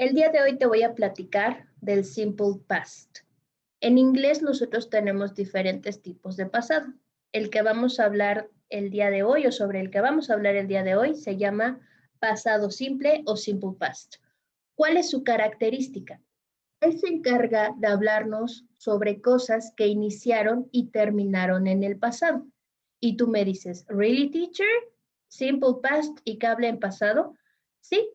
El día de hoy te voy a platicar del simple past. En inglés nosotros tenemos diferentes tipos de pasado. El que vamos a hablar el día de hoy o sobre el que vamos a hablar el día de hoy se llama pasado simple o simple past. ¿Cuál es su característica? Él se encarga de hablarnos sobre cosas que iniciaron y terminaron en el pasado. Y tú me dices, ¿really, teacher? ¿Simple past y que habla en pasado? Sí.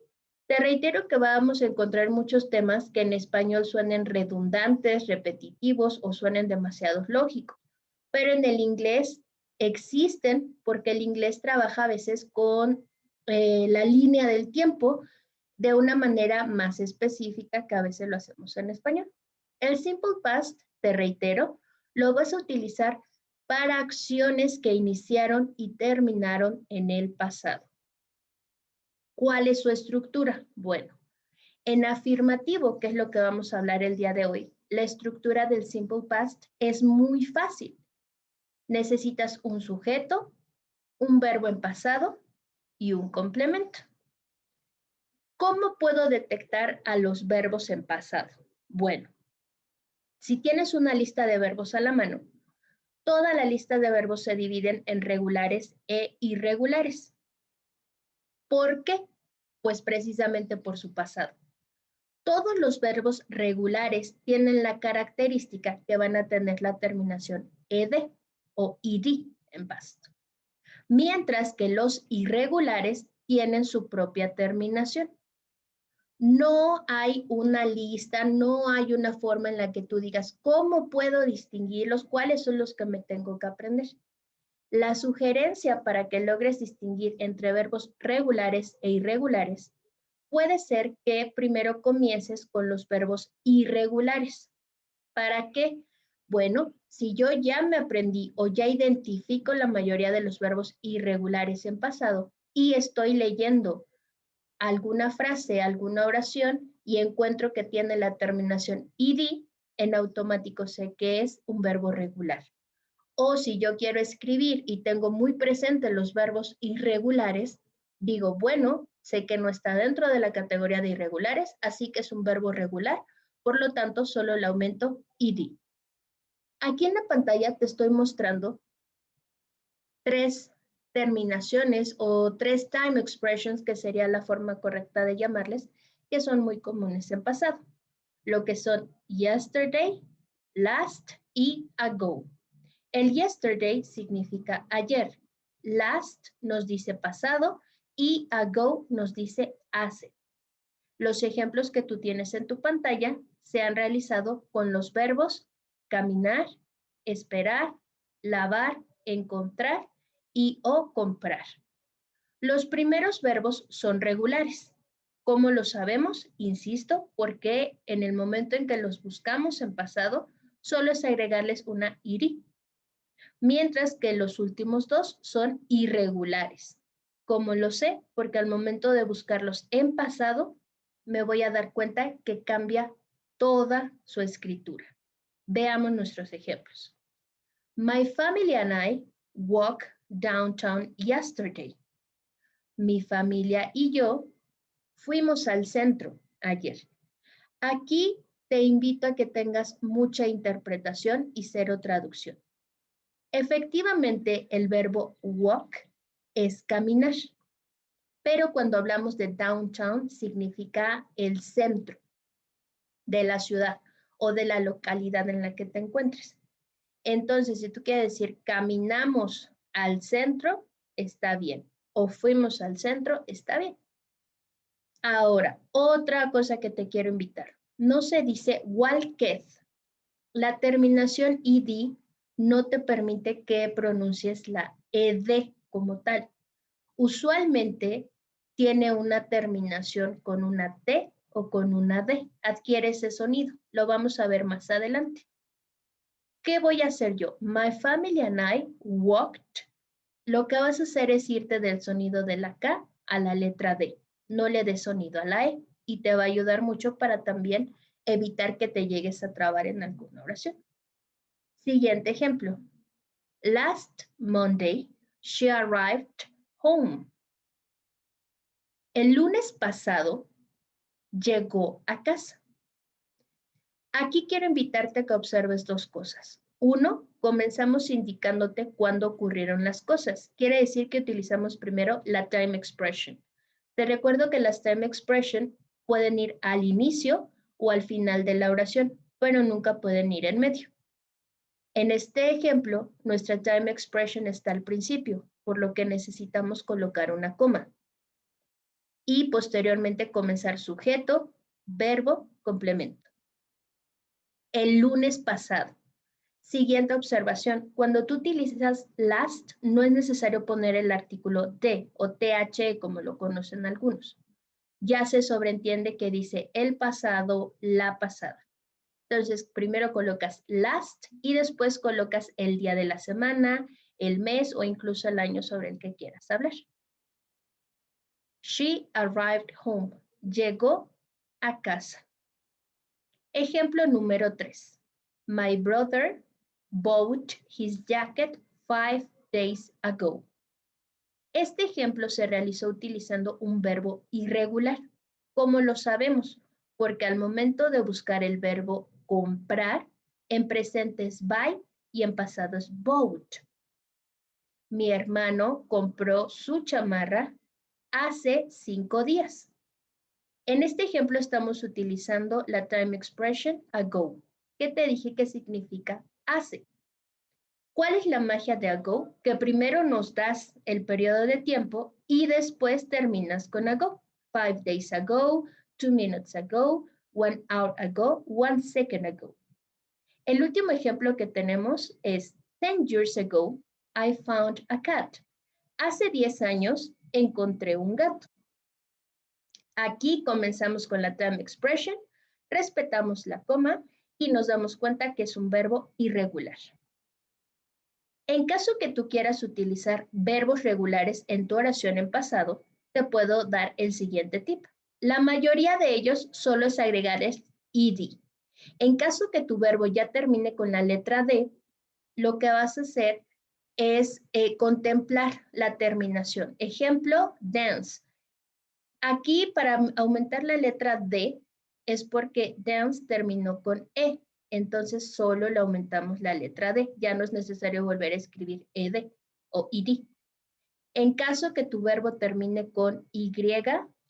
Te reitero que vamos a encontrar muchos temas que en español suenen redundantes, repetitivos o suenen demasiado lógicos. Pero en el inglés existen porque el inglés trabaja a veces con la línea del tiempo de una manera más específica que a veces lo hacemos en español. El simple past, te reitero, lo vas a utilizar para acciones que iniciaron y terminaron en el pasado. ¿Cuál es su estructura? Bueno, en afirmativo, que es lo que vamos a hablar el día de hoy, la estructura del simple past es muy fácil. Necesitas un sujeto, un verbo en pasado y un complemento. ¿Cómo puedo detectar a los verbos en pasado? Bueno, si tienes una lista de verbos a la mano, toda la lista de verbos se dividen en regulares e irregulares. ¿Por qué? Pues precisamente por su pasado. Todos los verbos regulares tienen la característica que van a tener la terminación ed o id en past, mientras que los irregulares tienen su propia terminación. No hay una lista, no hay una forma en la que tú digas, ¿cómo puedo distinguirlos? ¿Cuáles son los que me tengo que aprender? La sugerencia para que logres distinguir entre verbos regulares e irregulares puede ser que primero comiences con los verbos irregulares. ¿Para qué? Bueno, si yo ya me aprendí o ya identifico la mayoría de los verbos irregulares en pasado y estoy leyendo alguna frase, alguna oración y encuentro que tiene la terminación id, en automático sé que es un verbo regular. O si yo quiero escribir y tengo muy presente los verbos irregulares, digo, bueno, sé que no está dentro de la categoría de irregulares, así que es un verbo regular, por lo tanto solo le aumento id. Aquí en la pantalla te estoy mostrando tres terminaciones o tres time expressions, que sería la forma correcta de llamarles, que son muy comunes en pasado. Lo que son yesterday, last y ago. El yesterday significa ayer, last nos dice pasado y ago nos dice hace. Los ejemplos que tú tienes en tu pantalla se han realizado con los verbos caminar, esperar, lavar, encontrar y o comprar. Los primeros verbos son regulares. ¿Cómo lo sabemos? Insisto, porque en el momento en que los buscamos en pasado, solo es agregarles una iri, mientras que los últimos dos son irregulares. ¿Cómo lo sé? Porque al momento de buscarlos en pasado, me voy a dar cuenta que cambia toda su escritura. Veamos nuestros ejemplos. My family and I walked downtown yesterday. Mi familia y yo fuimos al centro ayer. Aquí te invito a que tengas mucha interpretación y cero traducción. Efectivamente, el verbo walk es caminar, pero cuando hablamos de downtown significa el centro de la ciudad o de la localidad en la que te encuentres. Entonces, si tú quieres decir caminamos al centro, está bien. O fuimos al centro, está bien. Ahora, otra cosa que te quiero invitar. No se dice walked. La terminación id no te permite que pronuncies la ed como tal. Usualmente tiene una terminación con una T o con una D. Adquiere ese sonido. Lo vamos a ver más adelante. ¿Qué voy a hacer yo? My family and I walked. Lo que vas a hacer es irte del sonido de la K a la letra D. No le des sonido a la E y te va a ayudar mucho para también evitar que te llegues a trabar en alguna oración. Siguiente ejemplo. Last Monday, she arrived home. El lunes pasado, llegó a casa. Aquí quiero invitarte a que observes dos cosas. Uno, comenzamos indicándote cuándo ocurrieron las cosas. Quiere decir que utilizamos primero la time expression. Te recuerdo que las time expression pueden ir al inicio o al final de la oración, pero nunca pueden ir en medio. En este ejemplo, nuestra time expression está al principio, por lo que necesitamos colocar una coma. Y posteriormente comenzar sujeto, verbo, complemento. El lunes pasado. Siguiente observación, cuando tú utilizas last, no es necesario poner el artículo de o th como lo conocen algunos. Ya se sobreentiende que dice el pasado, la pasada. Entonces, primero colocas last y después colocas el día de la semana, el mes o incluso el año sobre el que quieras hablar. She arrived home. Llegó a casa. Ejemplo número 3. My brother bought his jacket 5 days ago. Este ejemplo se realizó utilizando un verbo irregular. ¿Cómo lo sabemos? Porque al momento de buscar el verbo comprar, en presente es buy y en pasado es bought. Mi hermano compró su chamarra hace 5 días. En este ejemplo estamos utilizando la time expression ago. ¿Qué te dije que significa hace? ¿Cuál es la magia de ago? Que primero nos das el periodo de tiempo y después terminas con ago. 5 days ago, 2 minutes ago, 1 hour ago, 1 second ago. El último ejemplo que tenemos es 10 years ago, I found a cat. Hace 10 años encontré un gato. Aquí comenzamos con la time expression, respetamos la coma y nos damos cuenta que es un verbo irregular. En caso que tú quieras utilizar verbos regulares en tu oración en pasado, te puedo dar el siguiente tip. La mayoría de ellos solo es agregar el ed. En caso que tu verbo ya termine con la letra D, lo que vas a hacer es contemplar la terminación. Ejemplo, dance. Aquí, para aumentar la letra D, es porque dance terminó con E. Entonces, solo le aumentamos la letra D. Ya no es necesario volver a escribir ED o ID. En caso que tu verbo termine con Y,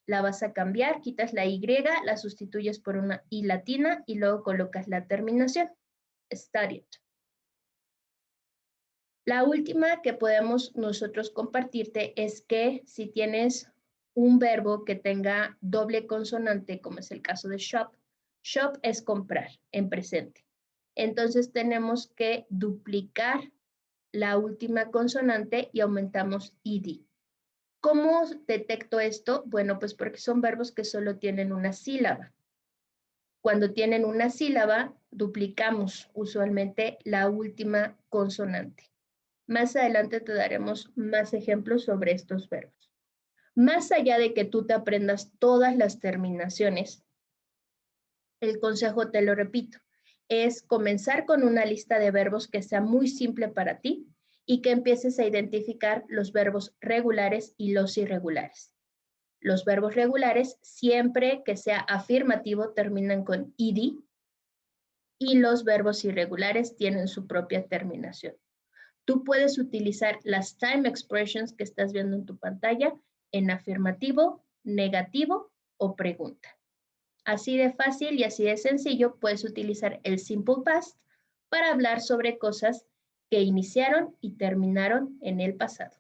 la vas a cambiar, quitas la Y, la sustituyes por una I latina y luego colocas la terminación. Studied. La última que podemos nosotros compartirte es que si tienes un verbo que tenga doble consonante, como es el caso de shop, shop es comprar en presente. Entonces tenemos que duplicar la última consonante y aumentamos ed. ¿Cómo detecto esto? Bueno, pues porque son verbos que solo tienen una sílaba. Cuando tienen una sílaba, duplicamos usualmente la última consonante. Más adelante te daremos más ejemplos sobre estos verbos. Más allá de que tú te aprendas todas las terminaciones, el consejo, te lo repito, es comenzar con una lista de verbos que sea muy simple para ti y que empieces a identificar los verbos regulares y los irregulares. Los verbos regulares, siempre que sea afirmativo, terminan con ed y los verbos irregulares tienen su propia terminación. Tú puedes utilizar las time expressions que estás viendo en tu pantalla en afirmativo, negativo o pregunta. Así de fácil y así de sencillo puedes utilizar el simple past para hablar sobre cosas que iniciaron y terminaron en el pasado.